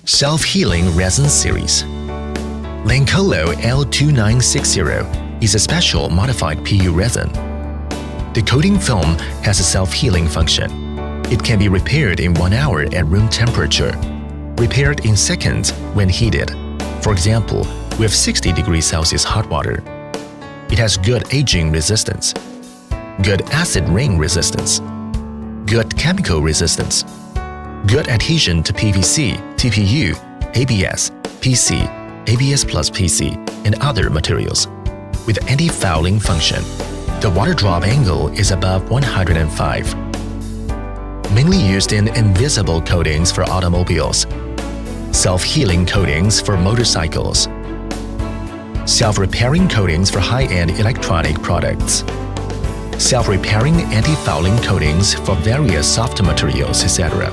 Self-healing resin series. Lancolo L2960 is a special modified PU resin. The coating film has a self-healing function. It can be repaired in 1 hour at room temperature, repaired in seconds when heated, for example, with 60 degrees Celsius hot water. It has good aging resistance, good acid rain resistance, good chemical resistance, good adhesion to PVC, TPU, ABS, PC, ABS plus PC, and other materials, with anti-fouling function. The water drop angle is above 105. Mainly used in invisible coatings for automobiles, self-healing coatings for motorcycles, self-repairing coatings for high-end electronic products, self-repairing anti-fouling coatings for various soft materials, etc.